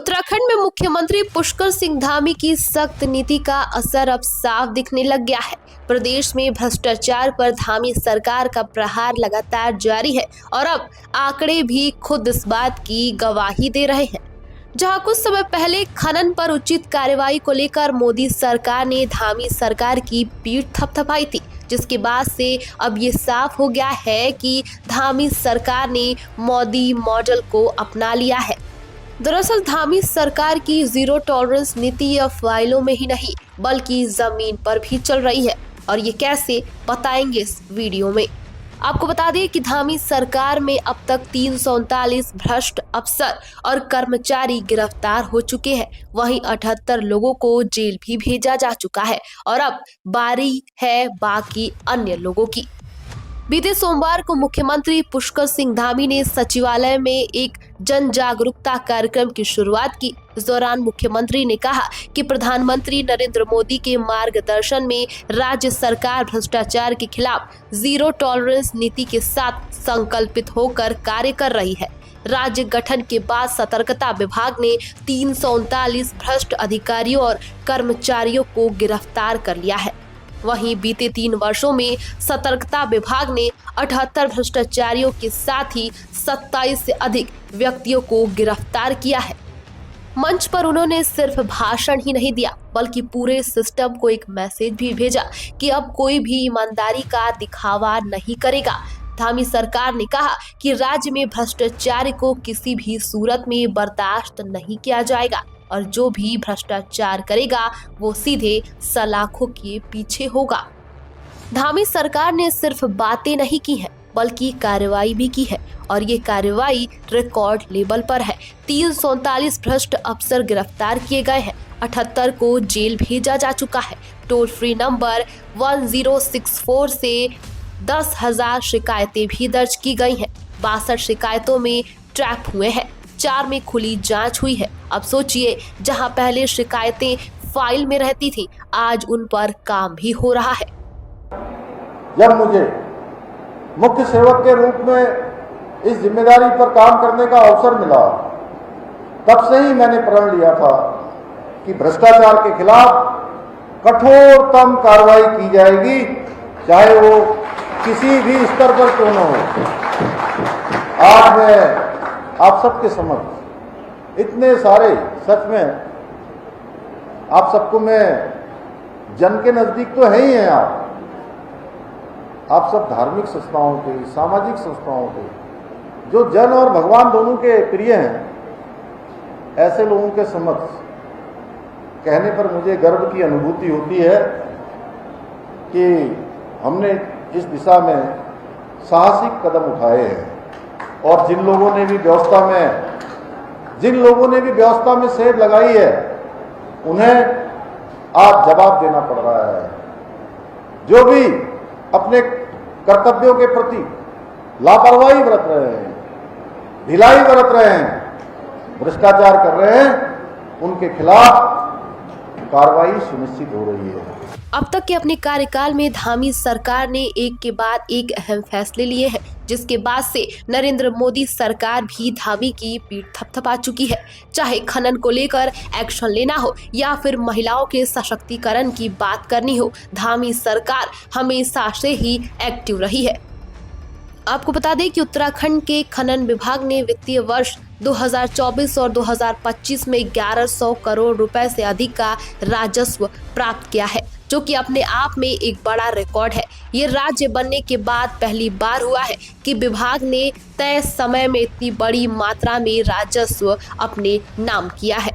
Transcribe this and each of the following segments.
उत्तराखंड में मुख्यमंत्री पुष्कर सिंह धामी की सख्त नीति का असर अब साफ दिखने लग गया है। प्रदेश में भ्रष्टाचार पर धामी सरकार का प्रहार लगातार जारी है और अब आंकड़े भी खुद इस बात की गवाही दे रहे हैं। जहां कुछ समय पहले खनन पर उचित कार्रवाई को लेकर मोदी सरकार ने धामी सरकार की पीठ थपथपाई थी, जिसके बाद से अब ये साफ हो गया है कि धामी सरकार ने मोदी मॉडल को अपना लिया है। दरअसल धामी सरकार की जीरो टॉलरेंस नीति अब फाइलों में ही नहीं बल्कि जमीन पर भी चल रही है, और ये कैसे बताएंगे इस वीडियो में। आपको बता दें कि धामी सरकार में अब तक 339 भ्रष्ट अफसर और कर्मचारी गिरफ्तार हो चुके हैं। वहीं 78 लोगों को जेल भी भेजा जा चुका है और अब बारी है बाकी अन्य लोगों की। बीते सोमवार को मुख्यमंत्री पुष्कर सिंह धामी ने सचिवालय में एक जन जागरूकता कार्यक्रम की शुरुआत की। इस दौरान मुख्यमंत्री ने कहा कि प्रधानमंत्री नरेंद्र मोदी के मार्गदर्शन में राज्य सरकार भ्रष्टाचार के खिलाफ जीरो टॉलरेंस नीति के साथ संकल्पित होकर कार्य कर रही है। राज्य गठन के बाद सतर्कता विभाग ने 339 भ्रष्ट अधिकारियों और कर्मचारियों को गिरफ्तार कर लिया है। वहीं बीते 3 वर्षों में सतर्कता विभाग ने 78 भ्रष्टाचारियों के साथ ही 27 से अधिक व्यक्तियों को गिरफ्तार किया है। मंच पर उन्होंने सिर्फ भाषण ही नहीं दिया बल्कि पूरे सिस्टम को एक मैसेज भी भेजा कि अब कोई भी ईमानदारी का दिखावा नहीं करेगा। धामी सरकार ने कहा कि राज्य में भ्रष्टाचार को किसी भी सूरत में बर्दाश्त नहीं किया जाएगा और जो भी भ्रष्टाचार करेगा वो सीधे सलाखों के पीछे होगा। धामी सरकार ने सिर्फ बातें नहीं की हैं बल्कि कार्रवाई भी की है और ये कार्रवाई रिकॉर्ड लेवल पर है। 339 भ्रष्ट अफसर गिरफ्तार किए गए हैं, 78 को जेल भेजा जा चुका है। टोल फ्री नंबर 1064 से 10,000 शिकायतें भी दर्ज की गई हैं। 62 शिकायतों में ट्रैप हुए हैं, 4 में खुली जांच हुई है। अब सोचिए, जहां पहले शिकायतें फाइल में रहती थी, आज उन पर काम भी हो रहा है। जब मुझे मुख्य सेवक के रूप में इस जिम्मेदारी पर काम करने का अवसर मिला, तब से ही मैंने प्रण लिया था कि भ्रष्टाचार के खिलाफ कठोरतम कार्रवाई की जाएगी, चाहे वो किसी भी स्तर पर क्यों न हो। आज मैं आप सबके समक्ष इतने सारे, सच में आप सबको मैं जन के नजदीक तो है ही हैं। आप सब धार्मिक संस्थाओं के, सामाजिक संस्थाओं के, जो जन और भगवान दोनों के प्रिय हैं, ऐसे लोगों के समक्ष कहने पर मुझे गर्व की अनुभूति होती है कि हमने इस दिशा में साहसिक कदम उठाए हैं और जिन लोगों ने भी व्यवस्था में सेध लगाई है, उन्हें आज जवाब देना पड़ रहा है। जो भी अपने कर्तव्यों के प्रति लापरवाही बरत रहे हैं, ढिलाई बरत रहे हैं, भ्रष्टाचार कर रहे हैं, उनके खिलाफ कार्रवाई सुनिश्चित हो रही है। अब तक के अपने कार्यकाल में धामी सरकार ने एक के बाद एक अहम फैसले लिए हैं, जिसके बाद से नरेंद्र मोदी सरकार भी धामी की पीठ थपथपा चुकी है। चाहे खनन को लेकर एक्शन लेना हो या फिर महिलाओं के सशक्तिकरण की बात करनी हो, धामी सरकार हमेशा से ही एक्टिव रही है। आपको बता दें कि उत्तराखंड के खनन विभाग ने वित्तीय वर्ष 2024 और 2025 में 1100 करोड़ रुपए से अधिक का राजस्व प्राप्त किया है, जो कि अपने आप में एक बड़ा रिकॉर्ड है। ये राज्य बनने के बाद पहली बार हुआ है कि विभाग ने तय समय में इतनी बड़ी मात्रा में राजस्व अपने नाम किया है।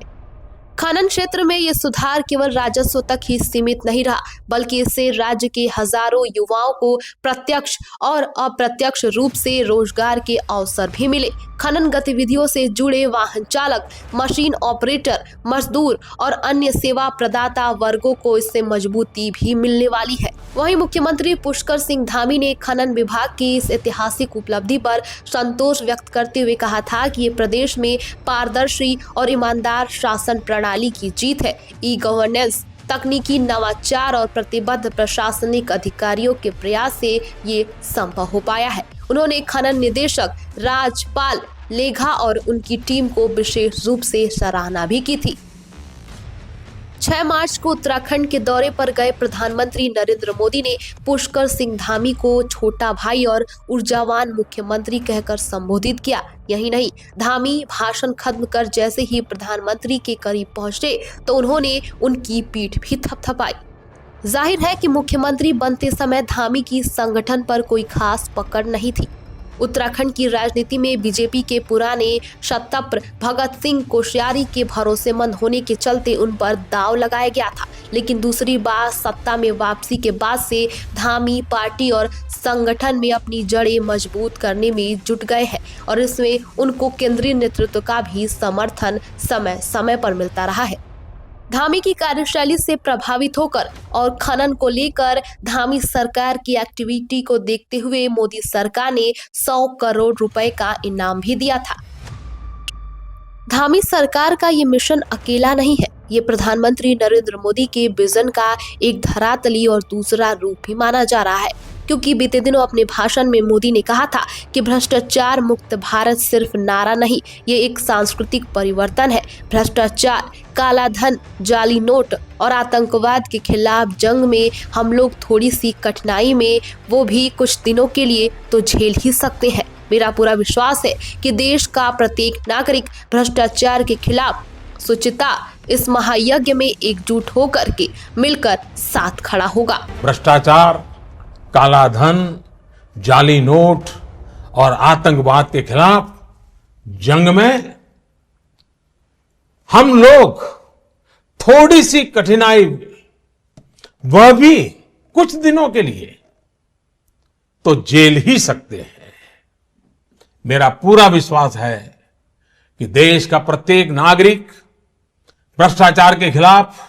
खनन क्षेत्र में ये सुधार केवल राजस्व तक ही सीमित नहीं रहा, बल्कि इससे राज्य के हजारों युवाओं को प्रत्यक्ष और अप्रत्यक्ष रूप से रोजगार के अवसर भी मिले। खनन गतिविधियों से जुड़े वाहन चालक, मशीन ऑपरेटर, मजदूर और अन्य सेवा प्रदाता वर्गों को इससे मजबूती भी मिलने वाली है। वहीं मुख्यमंत्री पुष्कर सिंह धामी ने खनन विभाग की इस ऐतिहासिक उपलब्धि पर संतोष व्यक्त करते हुए कहा था कि ये प्रदेश में पारदर्शी और ईमानदार शासन प्रणाली की जीत है। ई गवर्नेंस, तकनीकी नवाचार और प्रतिबद्ध प्रशासनिक अधिकारियों के प्रयास से ये संभव हो पाया है। उन्होंने खनन निदेशक राजपाल लेखा और उनकी टीम को विशेष रूप से सराहना भी की थी। 6 मार्च को उत्तराखंड के दौरे पर गए प्रधानमंत्री नरेंद्र मोदी ने पुष्कर सिंह धामी को छोटा भाई और ऊर्जावान मुख्यमंत्री कहकर संबोधित किया। यही नहीं, धामी भाषण खत्म कर जैसे ही प्रधानमंत्री के करीब पहुंचे तो उन्होंने उनकी पीठ भी थपथपाई। जाहिर है कि मुख्यमंत्री बनते समय धामी की संगठन पर कोई खास पकड़ नहीं थी। उत्तराखंड की राजनीति में बीजेपी के पुराने शतप्र भगत सिंह कोश्यारी के भरोसेमंद होने के चलते उन पर दांव लगाया गया था, लेकिन दूसरी बार सत्ता में वापसी के बाद से धामी पार्टी और संगठन में अपनी जड़ें मजबूत करने में जुट गए हैं और इसमें उनको केंद्रीय नेतृत्व का भी समर्थन समय समय पर मिलता रहा है। धामी की कार्यशैली से प्रभावित होकर और खनन को लेकर धामी सरकार की एक्टिविटी को देखते हुए मोदी सरकार ने 100 करोड़ रुपए का इनाम भी दिया था। धामी सरकार का ये मिशन अकेला नहीं है, ये प्रधानमंत्री नरेंद्र मोदी के विजन का एक धरातली और दूसरा रूप भी माना जा रहा है, क्योंकि बीते दिनों अपने भाषण में मोदी ने कहा था कि भ्रष्टाचार मुक्त भारत सिर्फ नारा नहीं, ये एक सांस्कृतिक परिवर्तन है। भ्रष्टाचार, काला धन, जाली नोट और आतंकवाद के खिलाफ जंग में हम लोग थोड़ी सी कठिनाई में वो भी कुछ दिनों के लिए तो झेल ही सकते हैं। मेरा पूरा विश्वास है कि देश का प्रत्येक नागरिक भ्रष्टाचार के खिलाफ सुचिता इस महायज्ञ में एकजुट होकर के मिलकर साथ खड़ा होगा। भ्रष्टाचार, काला धन, जाली नोट और आतंकवाद के खिलाफ जंग में हम लोग थोड़ी सी कठिनाई, वह भी कुछ दिनों के लिए, तो झेल ही सकते हैं। मेरा पूरा विश्वास है कि देश का प्रत्येक नागरिक भ्रष्टाचार के खिलाफ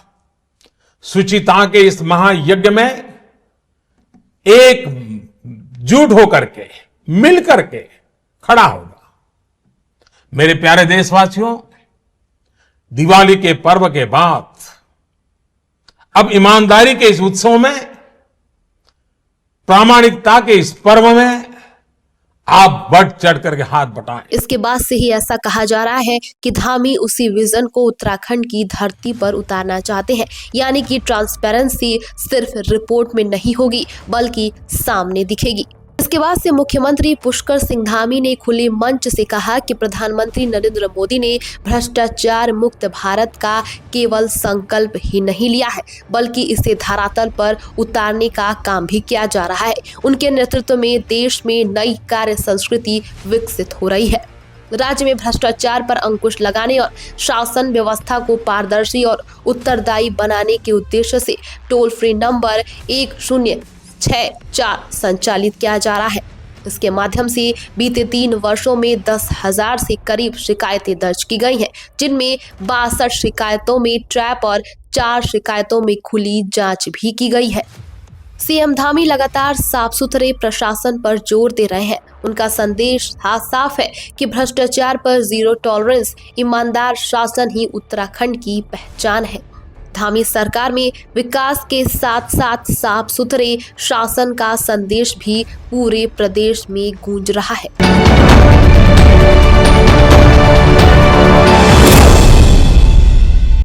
शुचिता के इस महायज्ञ में एकजुट होकर के, मिल करके खड़ा होगा। मेरे प्यारे देशवासियों, दिवाली के पर्व के बाद अब ईमानदारी के इस उत्सव में, प्रामाणिकता के इस पर्व में आप बढ़ चढ़ करके हाथ बटाएं। इसके बाद से ही ऐसा कहा जा रहा है कि धामी उसी विजन को उत्तराखंड की धरती पर उतारना चाहते हैं, यानी कि ट्रांसपेरेंसी सिर्फ रिपोर्ट में नहीं होगी बल्कि सामने दिखेगी। इसके बाद से मुख्यमंत्री पुष्कर सिंह धामी ने खुले मंच से कहा कि प्रधानमंत्री नरेंद्र मोदी ने भ्रष्टाचार मुक्त भारत का केवल संकल्प ही नहीं लिया है, बल्कि इसे धरातल पर उतारने का काम भी किया जा रहा है। उनके नेतृत्व में देश में नई कार्य संस्कृति विकसित हो रही है। राज्य में भ्रष्टाचार पर अंकुश लगाने और शासन व्यवस्था को पारदर्शी और उत्तरदायी बनाने के उद्देश्य से टोल फ्री नंबर 1064 संचालित किया जा रहा है। इसके माध्यम से बीते 3 वर्षों में 10,000 से करीब शिकायतें दर्ज की गई हैं, जिनमें 62 शिकायतों में ट्रैप और 4 शिकायतों में खुली जांच भी की गई है। सीएम धामी लगातार साफ सुथरे प्रशासन पर जोर दे रहे हैं। उनका संदेश साफ है कि भ्रष्टाचार पर जीरो टॉलरेंस, ईमानदार शासन ही उत्तराखंड की पहचान है। धामी सरकार में विकास के साथ साथ साफ सुथरे शासन का संदेश भी पूरे प्रदेश में गूंज रहा है।